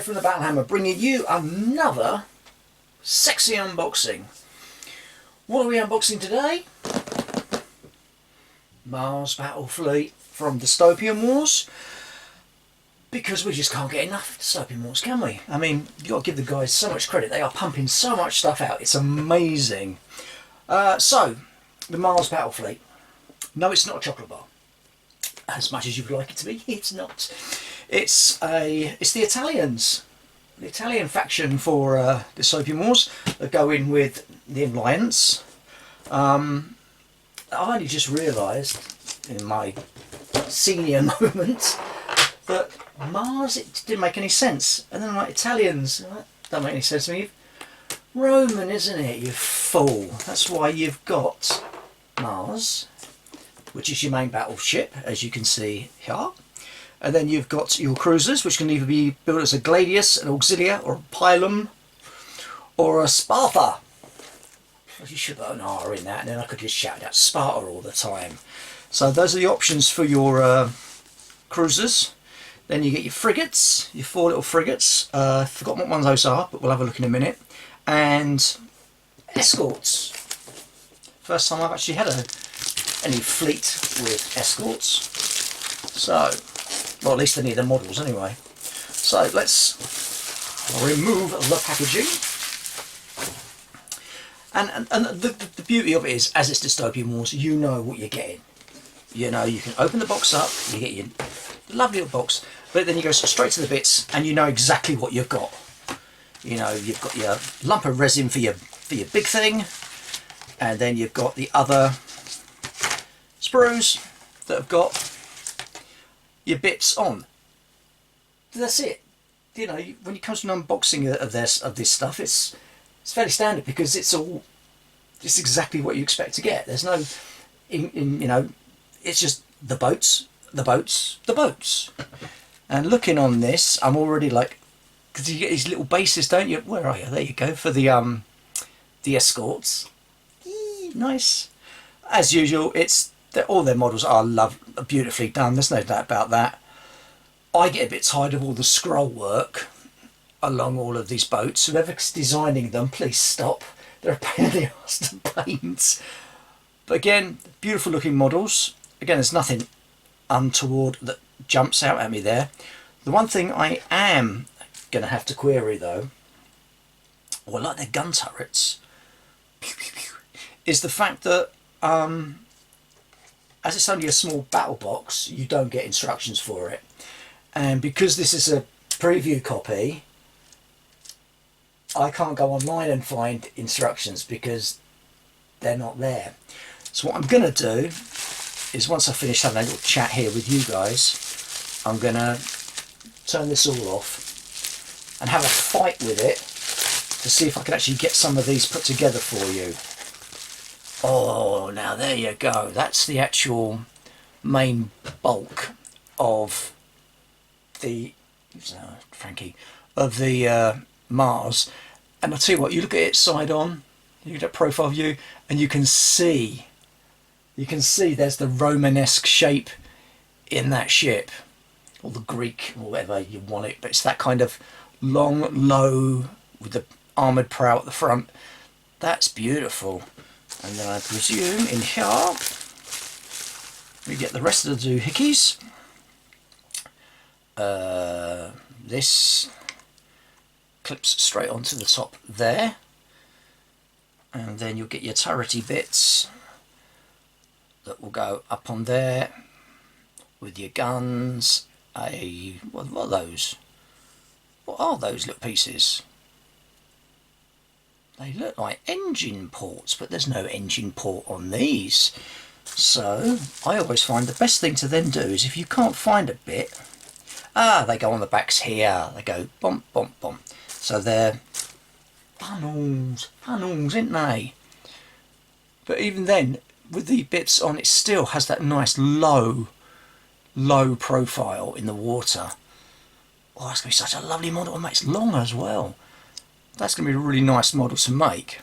from the Battlehammer, bringing you another sexy unboxing. What are we unboxing today? Mars Battlefleet from Dystopian Wars. Because we just can't get enough of Dystopian Wars, can we? I mean, you've got to give the guys so much credit. They are pumping so much stuff out. It's amazing. So, the Mars Battlefleet. No, it's not a chocolate bar. As much as you would like it to be, it's not. It's the Italians. The Italian faction for Dystopian Wars that go in with the Alliance. I only just realised in my senior moment that Mars, it didn't make any sense. And then I'm like, Italians, don't make any sense to me. Roman, isn't it, you fool? That's why you've got Mars, which is your main battleship, as you can see here. And then you've got your cruisers, which can either be built as a Gladius, an Auxilia, or a Pilum, or a Sparta. You should put an R in that, and then I could just shout out Sparta all the time. So those are the options for your cruisers. Then you get your frigates, your 4 little frigates. I've forgotten what ones those are, but we'll have a look in a minute. And escorts. First time I've actually had any fleet with escorts. So, well, at least any of the models anyway. So let's remove the packaging. And the beauty of it is, as it's Dystopian Wars, you know what you're getting. You know, you can open the box up, you get your lovely little box, but then you go straight to the bits and you know exactly what you've got. You know, you've got your lump of resin for your big thing, and then you've got the other sprues that have got your bits on. That's it. You know, when it comes to an unboxing of this stuff, it's fairly standard because it's exactly what you expect to get. There's no, you know, it's just the boats. And looking on this, I'm already like, because you get these little bases, don't you? Where are you? There you go, for the escorts. Eee, nice. As usual, all their models are beautifully done. There's no doubt about that. I get a bit tired of all the scroll work along all of these boats. Whoever's designing them, please stop. They're a pain in the arse to paint. But again, beautiful looking models. Again, there's nothing untoward that jumps out at me there. The one thing I am going to have to query though, or like their gun turrets, is the fact that as it's only a small battle box, you don't get instructions for it. And because this is a preview copy, I can't go online and find instructions because they're not there. So what I'm going to do is, once I finish having a little chat here with you guys, I'm going to turn this all off and have a fight with it to see if I can actually get some of these put together for you. Oh, now there you go. That's the actual main bulk of the Frankie, of the Mars. And I'll tell you what, you look at it side on, you get a profile view, and you can see there's the Romanesque shape in that ship, or the Greek, or whatever you want it, but it's that kind of long, low, with the armoured prow at the front. That's beautiful. And then I presume in here we get the rest of the doohickeys. This clips straight onto the top there, and then you'll get your turrety bits that will go up on there with your guns. What are those? What are those little pieces? They look like engine ports, but there's no engine port on these. So I always find the best thing to then do is, if you can't find a bit, they go on the backs here. They go bump, bump, bump. So they're funnels, isn't they? But even then, with the bits on, it still has that nice low profile in the water. Oh, that's going to be such a lovely model, and it's long as well. That's going to be a really nice model to make.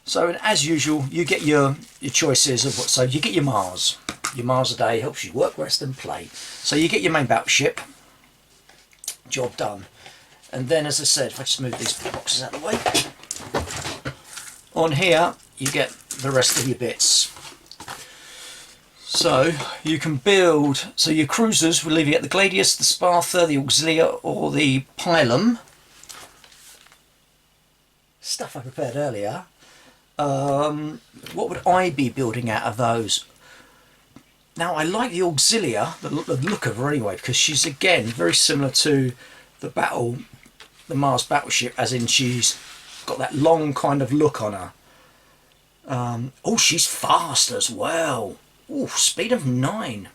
So, as usual, you get your choices of what. So you get your Mars. Your Mars a day helps you work, rest and play. So you get your main battleship. job done. And then, as I said, if I just move these boxes out of the way, on here you get the rest of your bits. So you can build, so your cruisers, we'll leave you at the Gladius, the Sparta, the Auxilia or the Pilum. Stuff I prepared earlier. What would I be building out of those? Now I like the Auxilia, the look of her anyway, because she's again very similar to the Mars battleship, as in she's got that long kind of look on her. Oh, she's fast as well. Oh, speed of 9.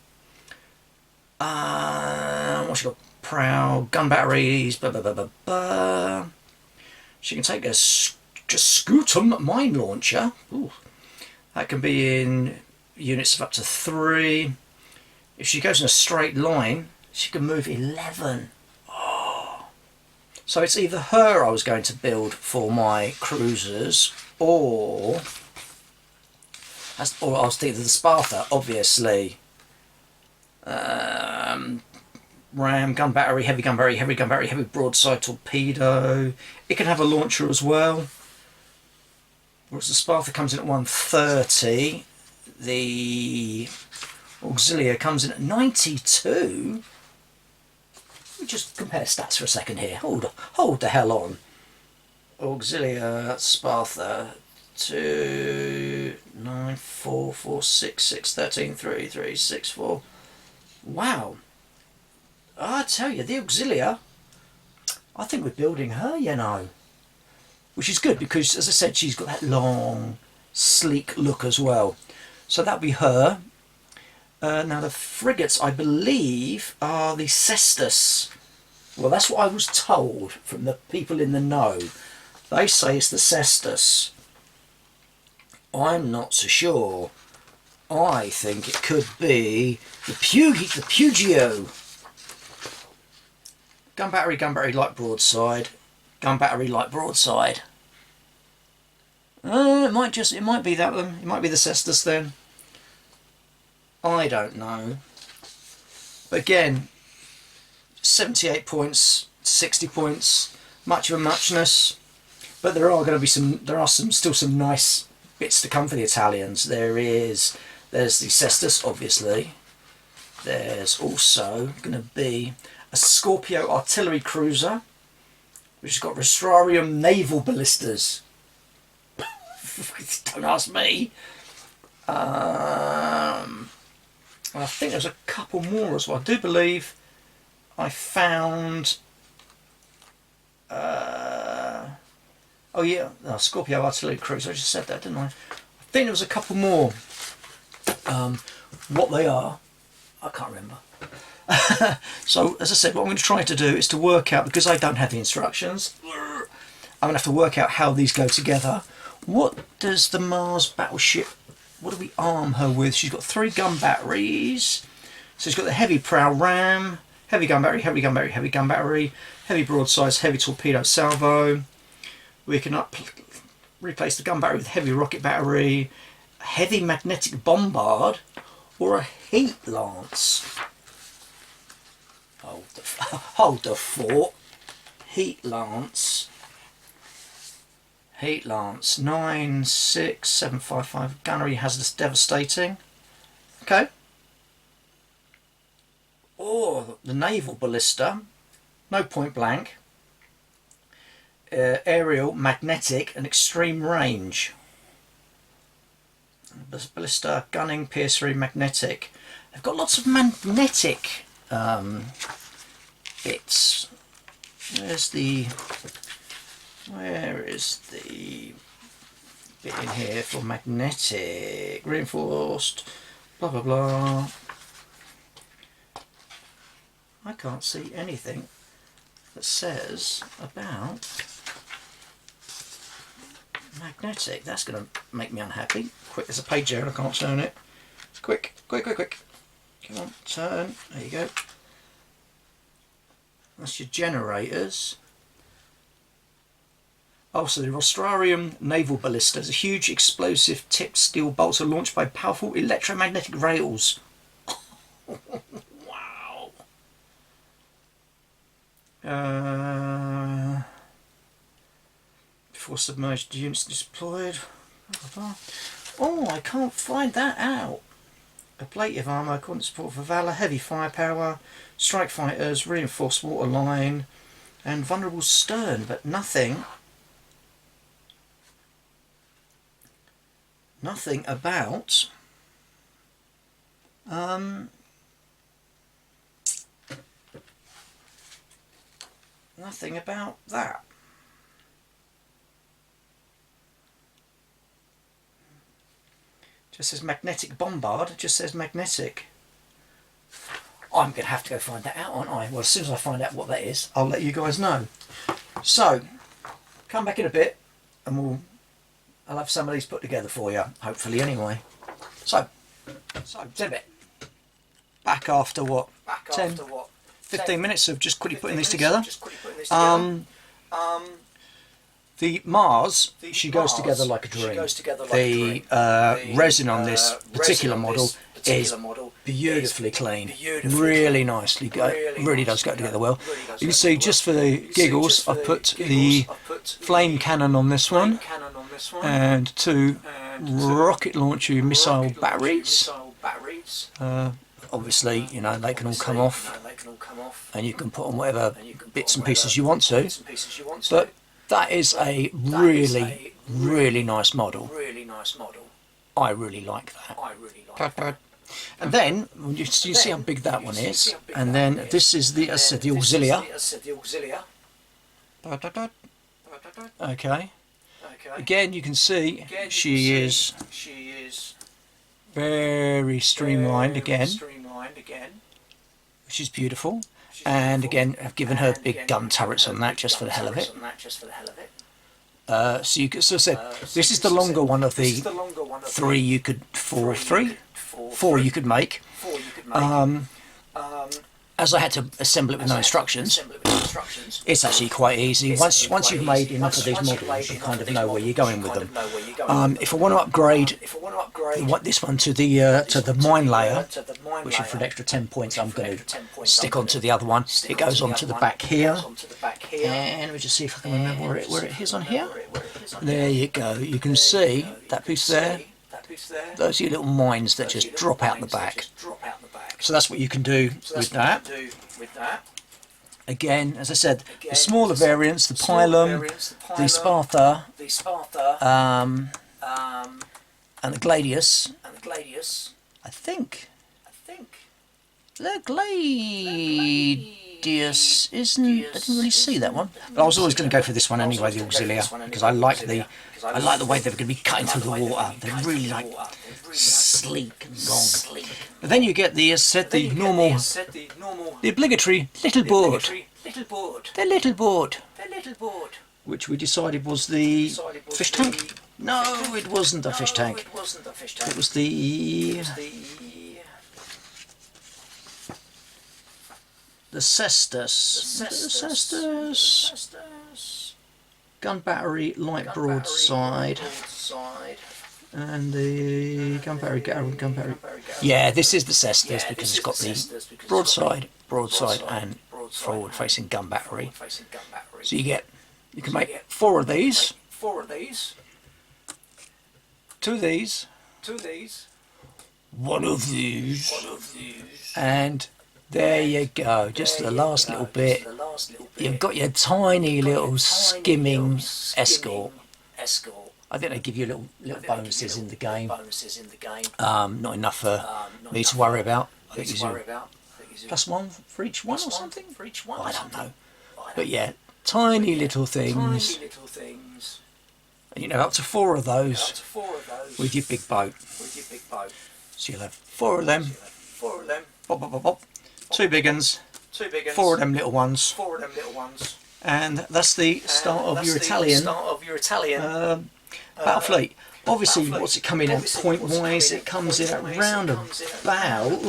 What's she got? Prow, gun batteries, blah, blah, blah, blah, blah. She can take a Scutum mine launcher. Ooh. That can be in units of up to 3. If she goes in a straight line, she can move 11. Oh. So it's either her I was going to build for my cruisers, or I was thinking of the Sparta, obviously. Ram, gun battery, heavy gun battery, heavy broadside torpedo. It can have a launcher as well. Whereas the Sparta comes in at 130. The Auxilia comes in at 92. We just compare stats for a second here. Hold the hell on. Auxilia, Sparta, 2, 9, 4, 4, 6, 6, 13, 3, 3, 6, 4. Wow. I tell you, the Auxilia, I think we're building her, you know. Which is good because, as I said, she's got that long, sleek look as well. So that'll be her. Now the frigates, I believe, are the Cestus. Well, that's what I was told from the people in the know. They say it's the Cestus. I'm not so sure. I think it could be the Pugio. Gun battery, light broadside. Gun battery, light broadside. It might be that one. It might be the Cestus then. I don't know. But again, 78 points, 60 points, much of a muchness. But there are still some nice bits to come for the Italians. There's the Cestus, obviously. There's also going to be a Scorpio artillery cruiser, which has got Rostrarium naval ballistas. Don't ask me. I think there's a couple more as well. I do believe I found. Oh yeah, Scorpio artillery cruiser. I just said that, didn't I? I think there was a couple more. What they are, I can't remember. So, as I said, what I'm going to try to do is to work out, because I don't have the instructions, I'm going to have to work out how these go together. What does the Mars battleship, what do we arm her with? She's got 3 gun batteries. So she's got the heavy prow ram, heavy gun battery, heavy gun battery, heavy gun battery, heavy broadsides, heavy torpedo salvo. We can replace the gun battery with heavy rocket battery, heavy magnetic bombard, or a heat lance. Hold the fort. Heat lance. Heat lance. 96755. Gunnery hazardous devastating. Okay. Or the naval ballista. No point blank. Aerial, magnetic, and extreme range. Ballista, gunning, PS3, magnetic. They've got lots of magnetic bits. Where is the bit in here for magnetic? Reinforced, blah blah blah. I can't see anything that says about magnetic. That's going to make me unhappy. Quick, there's a page there and I can't turn it. Quick. Come on, turn. There you go. That's your generators. Oh, so the Rostrarium naval ballista is a huge explosive tipped steel bolts are launched by powerful electromagnetic rails. Wow. Before submerged units deployed. Oh, I can't find that out. Ablative armour, constant support for Valour, heavy firepower, strike fighters, reinforced waterline, and vulnerable stern, but nothing about nothing about that. Just says magnetic bombard, it just says magnetic. I'm going to have to go find that out, aren't I? Well, as soon as I find out what that is, I'll let you guys know. So, come back in a bit and I'll have some of these put together for you, hopefully anyway. So in a bit. Back after what? 15 minutes of just quickly putting these together. The Mars, she goes together like a dream. The resin on this particular model is beautifully clean, really nicely, really does go together well. You can see, just for the giggles, I've put the flame cannon on this one, and 2 rocket launcher missile batteries. Obviously, you know, they can all come off, and you can put on whatever bits and pieces you want to, but that is a really nice model. I really like that. And then you see how big that one is, and then this is the Auxilia. Okay. Again, you can see she is very streamlined again, which is beautiful. And again, I've given her big gun turrets on that just for the hell of it. So you could, so I said, this is the longer one of the 3 you could, 4 you could make. As I had to assemble it with no instructions, it's actually quite easy. Once you've made enough of these models, you kind of know where you're going with them. If I want to upgrade this one to the mine layer, which is for an extra 10 points, I'm going to stick onto the other one. It goes onto the back here, and let me just see if I can remember where it is on here. There you go. You can see that piece there. Those are your little mines that just drop out the back. So that's what you can do with that. Again, as I said, the smaller variants, the Pylum, the Sparta, and the Gladius. I think the Gladius isn't. I didn't really see that one, but I was always going to go for this one anyway, the Auxilia, because I like the way they're going to be cutting through the water. They're really like sleek and long. But then you get the normal, the obligatory little board. The little board. Which we decided was the fish tank. No, it wasn't the fish tank. It was the Cestus. The Cestus. Gun battery, light broadside. And the gun battery. Yeah, this is the Cestus because it's got the broadside, and forward-facing gun battery. So you can make 4 of these. 2 of these. 1 of these. And there you go. Just the last little bit. You've got your tiny little skimming escort. I think they give you little bonuses in the game. Not enough for me to worry about. I think it's +1 for each one or something. I don't know. But yeah, tiny little things. And you know, up to 4 of those with your big boat. So you'll have 4 of them. Bop, bop, bop, bop. 2 big uns. 4 of them little ones. And that's the start of your Italian Battlefleet. Obviously, what's it coming at point-wise? It comes in at round about.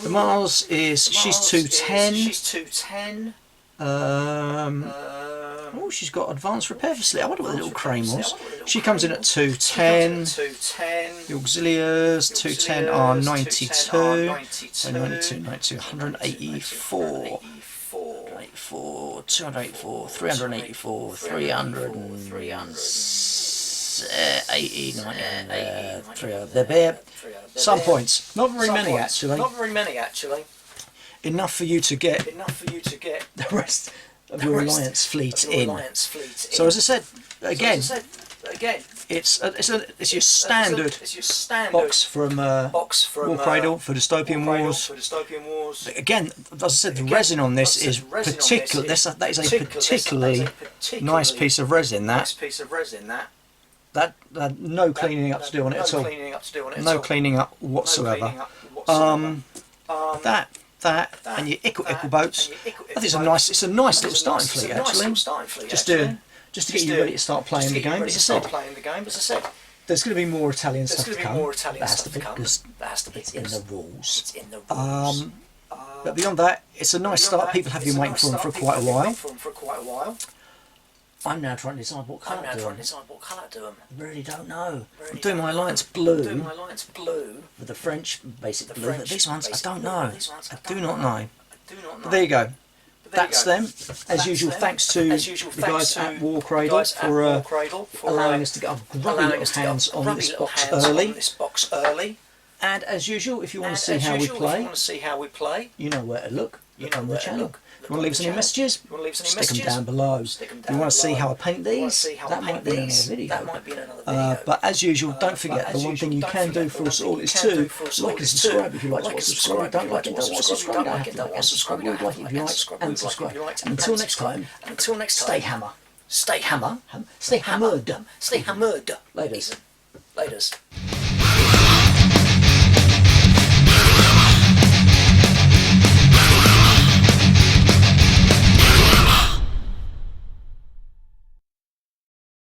The Mars is, she's 210. Oh, she's got advanced repair facility. I wonder what the little crane was. She comes in at 210. The Auxiliars 210 are 92. So 92, 184. 184. 284, 384, 380, 90, they're bare. Some points, not very many actually. Enough for you to get the rest of your alliance fleet in. So as I said, again, it's your standard box from War Cradle for Dystopian Wars. Again, as I said, the resin on this is particular. That is a particularly nice piece of resin. That no cleaning up to do on it at all. No cleaning up whatsoever. That and your ickle boats. I think it's a nice little starting fleet actually. Just to get you ready to start playing the game. As I said, there's going to be more Italian stuff to come. That has to be, because it's in the rules. But beyond that, it's a nice start. People have been waiting for them for quite a while. I'm now trying to decide what colour to do them. I really don't know. I'm doing my alliance blue with the French basic blue. But these ones, I don't know. I do not know. But there you go. That's them. As usual, thanks to the guys at War Cradle for allowing us to get our grubby little hands on this box early. And as usual, if you want to see how we play, you know where to look. Look on the channel. If you want to leave us any messages, stick them down below. If you want to see how I paint these, that might be in another video. But as usual, don't forget, the one thing you can do for us all is to like and subscribe if you like to watch. Subscribe, don't like it, don't watch. Subscribe, don't have to like and subscribe. You like it if you like, and subscribe. Until next time, stay hammer. Stay hammered. Laters.